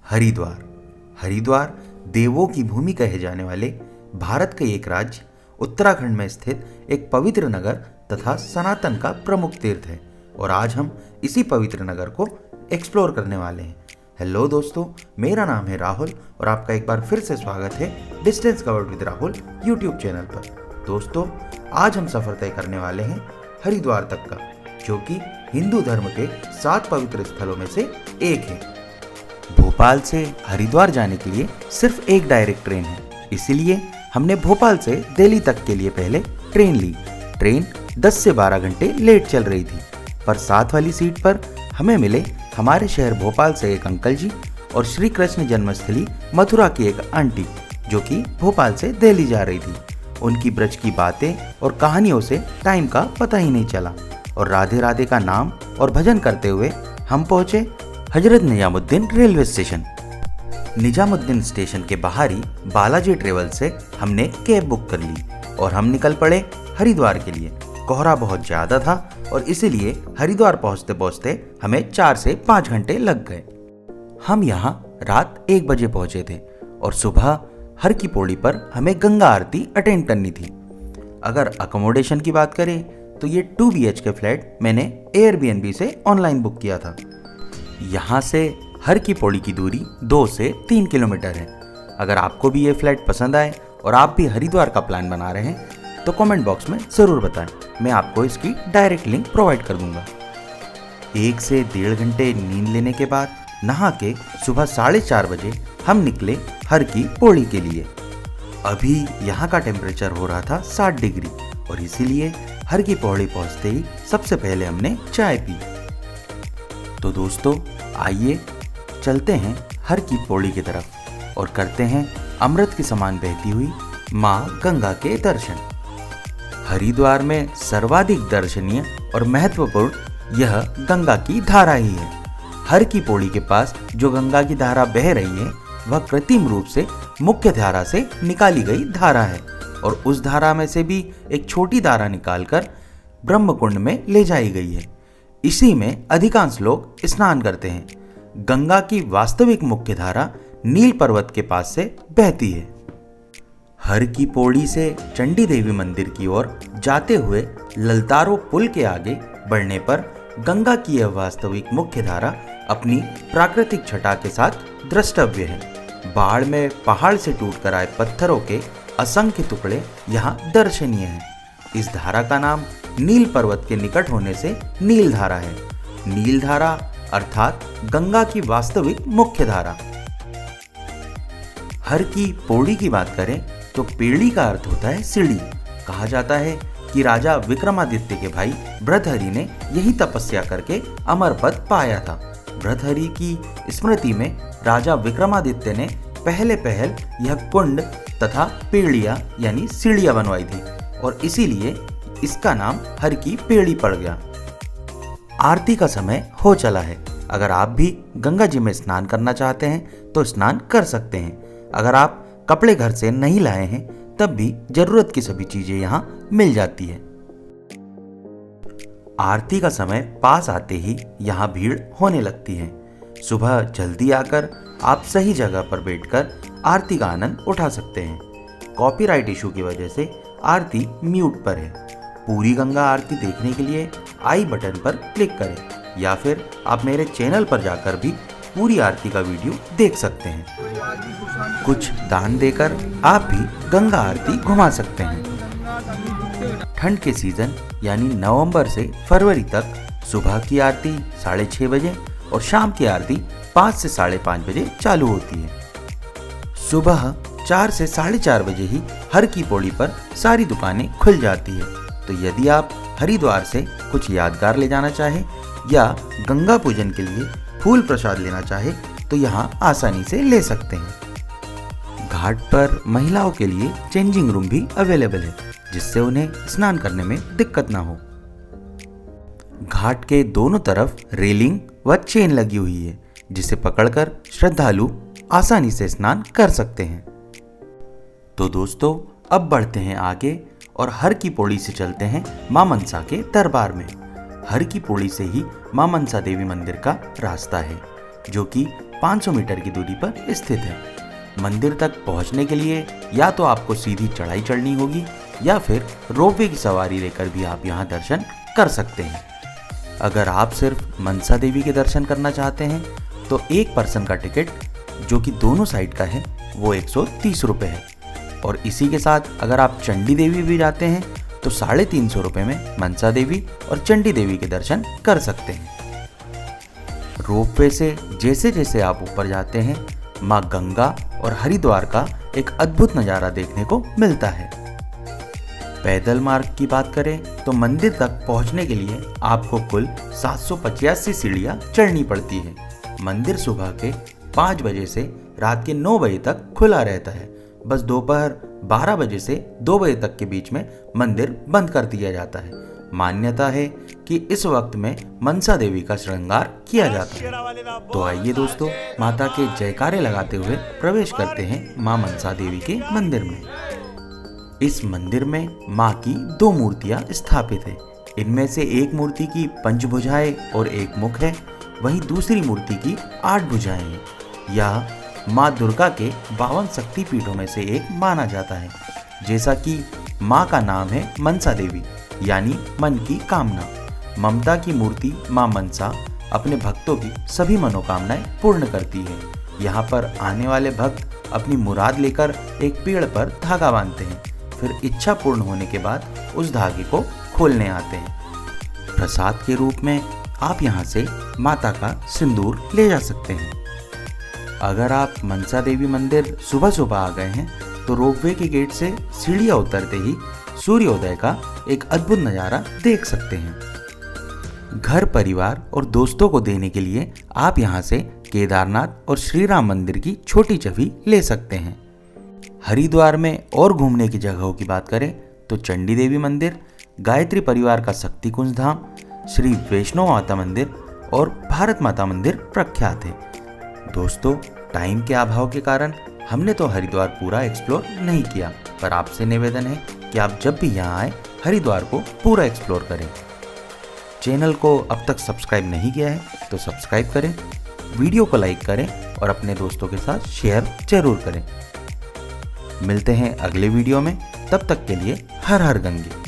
हरिद्वार। हरिद्वार देवों की भूमि कहे जाने वाले भारत के एक राज्य उत्तराखंड में स्थित एक पवित्र नगर तथा सनातन का प्रमुख तीर्थ है और आज हम इसी पवित्र नगर को एक्सप्लोर करने वाले हैं। हेलो दोस्तों, मेरा नाम है राहुल और आपका एक बार फिर से स्वागत है distance covered with Rahul YouTube channel पर। दोस्तों, आज हम सफर तय करने वाले हैं हरिद्वार तक का, जो कि हिंदू धर्म के 7 पवित्र स्थलों में से एक है। भोपाल से हरिद्वार जाने के लिए सिर्फ एक डायरेक्ट ट्रेन है, इसीलिए हमने भोपाल से दिल्ली तक के लिए पहले ट्रेन ली। ट्रेन 10 से 12 घंटे लेट चल रही थी, पर साथ वाली सीट पर हमें मिले हमारे शहर भोपाल से एक अंकल जी और श्री कृष्ण जन्मस्थली मथुरा की एक आंटी, जो कि भोपाल से दिल्ली जा रही थी। उनकी ब्रज की बातें और कहानियों से टाइम का पता ही नहीं चला और राधे राधे का नाम और भजन करते हुए हम पहुंचे Hazrat Nizamuddin railway station. Nizamuddin station के बाहरी बालाजी ट्रेवल से हमने कैब बुक कर ली और हम निकल पड़े हरिद्वार के लिए। कोहरा बहुत ज़्यादा था और इसीलिए हरिद्वार पहुंचते पहुंचते हमें 4 से 5 घंटे लग गए। हम यहाँ रात 1 बजे पहुंचे थे और सुबह हर की पौड़ी पर हमें गंगा आरती अटेंड करनी थी। अगर अकोमोडेशन की बात करें तो ये 2 BHK फ्लैट मैंने एयरबीएनबी से ऑनलाइन बुक किया था। यहाँ से हर की पौड़ी की दूरी 2 से 3 किलोमीटर है। अगर आपको भी ये फ्लैट पसंद आए और आप भी हरिद्वार का प्लान बना रहे हैं तो कमेंट बॉक्स में ज़रूर बताएं, मैं आपको इसकी डायरेक्ट लिंक प्रोवाइड कर दूंगा। 1 से 1.5 घंटे नींद लेने के बाद नहा के सुबह 4:30 बजे हम निकले हर की पौड़ी के लिए। अभी यहाँ का टेम्परेचर हो रहा था 60 डिग्री और इसीलिए हर की पौड़ी पहुँचते ही सबसे पहले हमने चाय पी। तो दोस्तों, आइए चलते हैं हर की पौड़ी की तरफ और करते हैं अमृत के समान बहती हुई माँ गंगा के दर्शन। हरिद्वार में सर्वाधिक दर्शनीय और महत्वपूर्ण यह गंगा की धारा ही है। हर की पौड़ी के पास जो गंगा की धारा बह रही है वह कृत्रिम रूप से मुख्य धारा से निकाली गई धारा है और उस धारा में से भी एक छोटी धारा निकालकर ब्रह्मकुंड में ले जाई गई है। इसी में अधिकांश लोग स्नान करते हैं। गंगा की वास्तविक मुख्य धारा नील पर्वत के पास से बहती है। हर की पौड़ी से चंडी देवी मंदिर की ओर जाते हुए ललतारो पुल के आगे बढ़ने पर गंगा की यह वास्तविक मुख्य धारा अपनी प्राकृतिक छटा के साथ द्रष्टव्य है। बाढ़ में पहाड़ से टूटकर आए पत्थरों के असंख्य टुकड़े यहाँ दर्शनीय हैं। इस धारा का नाम नील पर्वत के निकट होने से नील धारा है। नील धारा अर्थात गंगा की वास्तविक मुख्य धारा। हर की पौड़ी की बात करें तो पेड़ी का अर्थ होता है सीढ़ी। कहा जाता है कि राजा विक्रमादित्य के भाई भृतहरि ने यही तपस्या करके अमर पद पाया था। भृतहरि की स्मृति में राजा विक्रमादित्य ने पहले यह कुंड तथा पेड़िया यानी सीढ़ियां बनवाई थी और इसीलिए इसका नाम हर की पेड़ी पड़ गया। आरती का समय हो चला है। अगर आप भी गंगा जी में स्नान करना चाहते हैं तो स्नान कर सकते हैं। अगर आप कपड़े घर से नहीं लाए हैं तब भी जरूरत की सभी चीजें यहाँ मिल जाती है। आरती का समय पास आते ही यहाँ भीड़ होने लगती है। सुबह जल्दी आकर आप सही जगह पर बैठकर आरती का आनंद उठा सकते हैं। कॉपीराइट इशू की वजह से आरती म्यूट पर है। पूरी गंगा आरती देखने के लिए आई बटन पर क्लिक करें या फिर आप मेरे चैनल पर जाकर भी पूरी आरती का वीडियो देख सकते हैं। कुछ दान देकर आप भी गंगा आरती घुमा सकते हैं। ठंड के सीजन यानी नवंबर से फरवरी तक सुबह की आरती 6:30 बजे और शाम की आरती 5 से 5:30 बजे चालू होती है। सुबह 4 से 4:30 बजे ही हर की पौड़ी पर सारी दुकानें खुल जाती है। तो यदि आप हरिद्वार से कुछ यादगार ले जाना चाहे या गंगा पूजन के लिए फूल प्रसाद लेना चाहे तो यहाँ आसानी से ले सकते हैं। घाट पर महिलाओं के लिए चेंजिंग रूम भी अवेलेबल है, जिससे उन्हें स्नान करने में दिक्कत ना हो। घाट के दोनों तरफ रेलिंग व चेन लगी हुई है, जिसे पकड़कर श्रद्धालु आसानी से स्नान कर सकते हैं। तो दोस्तों, अब बढ़ते हैं आगे और हर की पौड़ी से चलते हैं मां मनसा के दरबार में। हर की पौड़ी से ही मां मनसा देवी मंदिर का रास्ता है, जो कि 500 मीटर की दूरी पर स्थित है। मंदिर तक पहुंचने के लिए या तो आपको सीधी चढ़ाई चढ़नी होगी या फिर रोपवे की सवारी लेकर भी आप यहां दर्शन कर सकते हैं। अगर आप सिर्फ मनसा देवी के दर्शन करना चाहते हैं तो एक पर्सन का टिकट, जो कि दोनों साइड का है, वो 130 रुपये है। और इसी के साथ अगर आप चंडी देवी भी जाते हैं तो 350 रुपये में मनसा देवी और चंडी देवी के दर्शन कर सकते हैं। रोपवे से जैसे जैसे आप ऊपर जाते हैं, माँ गंगा और हरिद्वार का एक अद्भुत नज़ारा देखने को मिलता है। पैदल मार्ग की बात करें तो मंदिर तक पहुंचने के लिए आपको कुल 785 सीढ़ियां चढ़नी पड़ती है। मंदिर सुबह के 5 बजे से रात के 9 बजे तक खुला रहता है। बस दोपहर 12 बजे से 2 बजे तक के बीच में मंदिर बंद कर दिया जाता है। मान्यता है कि इस वक्त में मनसा देवी का श्रृंगार किया जाता है। तो आइए दोस्तों, माता के जयकारे लगाते हुए प्रवेश करते हैं मां मनसा देवी के मंदिर में। इस मंदिर में मां की 2 मूर्तियां स्थापित है। इनमें से एक मूर्ति की 5 भुजाएं और 1 मुख है, वहीं दूसरी मूर्ति की 8 भुजाएं हैं। यह मां दुर्गा के 52 शक्तिपीठों में से एक माना जाता है। जैसा कि मां का नाम है मनसा देवी, यानी मन की कामना। ममता की मूर्ति मां मनसा अपने भक्तों की सभी मनोकामनाएं पूर्ण करती है। यहाँ पर आने वाले भक्त अपनी मुराद लेकर एक पेड़ पर धागा बांधते हैं, फिर इच्छा पूर्ण होने के बाद उस धागे को खोलने आते हैं। प्रसाद के रूप में आप यहाँ से माता का सिंदूर ले जा सकते हैं। अगर आप मनसा देवी मंदिर सुबह सुबह आ गए हैं तो रोपवे के गेट से सीढ़ियाँ उतरते ही सूर्योदय का एक अद्भुत नज़ारा देख सकते हैं। घर परिवार और दोस्तों को देने के लिए आप यहाँ से केदारनाथ और श्री राम मंदिर की छोटी छवि ले सकते हैं। हरिद्वार में और घूमने की जगहों की बात करें तो चंडी देवी मंदिर, गायत्री परिवार का शक्ति कुंज धाम, श्री वैष्णो माता मंदिर और भारत माता मंदिर प्रख्यात है। दोस्तों, टाइम के अभाव के कारण हमने तो हरिद्वार पूरा एक्सप्लोर नहीं किया, पर आपसे निवेदन है कि आप जब भी यहाँ आए हरिद्वार को पूरा एक्सप्लोर करें। चैनल को अब तक सब्सक्राइब नहीं किया है तो सब्सक्राइब करें, वीडियो को लाइक करें और अपने दोस्तों के साथ शेयर जरूर करें। मिलते हैं अगले वीडियो में, तब तक के लिए हर हर गंगे।